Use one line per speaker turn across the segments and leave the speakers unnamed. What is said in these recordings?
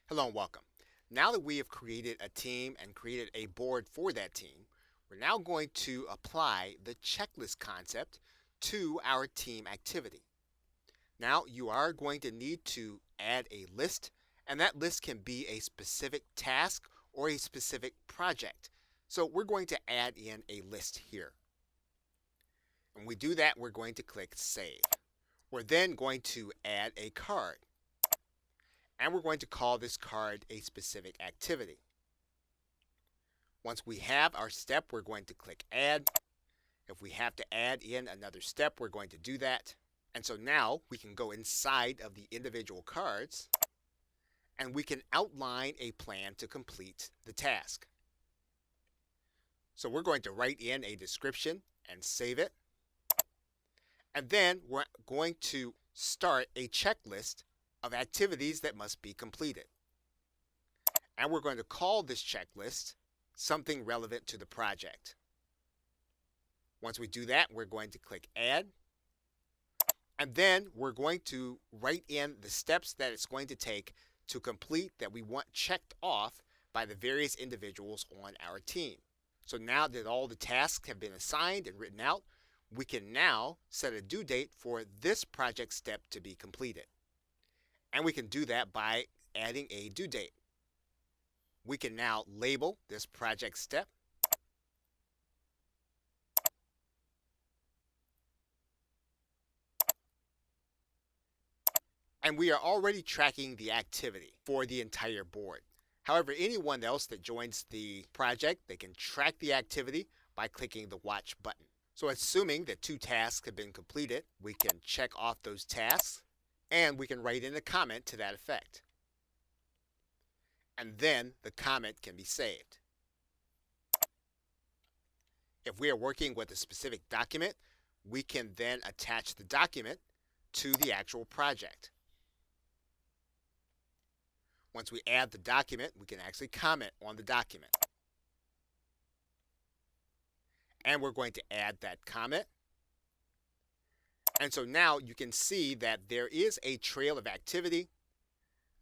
Hello and welcome. Now that we have created a team and created a board for that team, we're now going to apply the checklist concept to our team activity. Now you are going to need to add a list, and that list can be a specific task or a specific project. So we're going to add in a list here. When we do that, we're going to click Save. We're then going to add a card, and we're going to call this card a specific activity. Once we have our step, we're going to click Add. If we have to add in another step, we're going to do that. And so now we can go inside of the individual cards and we can outline a plan to complete the task. So we're going to write in a description and save it. And then we're going to start a checklist of activities that must be completed. And we're going to call this checklist something relevant to the project. Once we do that, we're going to click Add. And then we're going to write in the steps that it's going to take to complete that we want checked off by the various individuals on our team. So now that all the tasks have been assigned and written out, we can now set a due date for this project step to be completed. And we can do that by adding a due date. We can now label this project step. And we are already tracking the activity for the entire board. However, anyone else that joins the project, they can track the activity by clicking the Watch button. So assuming that 2 tasks have been completed, we can check off those tasks and we can write in a comment to that effect. And then the comment can be saved. If we are working with a specific document, we can then attach the document to the actual project. Once we add the document, we can actually comment on the document. And we're going to add that comment. And so now you can see that there is a trail of activity.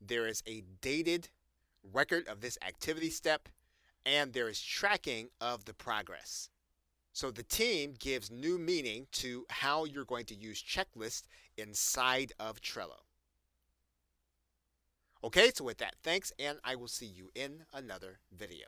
There is a dated record of this activity step, and there is tracking of the progress. So the team gives new meaning to how you're going to use checklists inside of Trello. Okay, so with that, thanks, and I will see you in another video.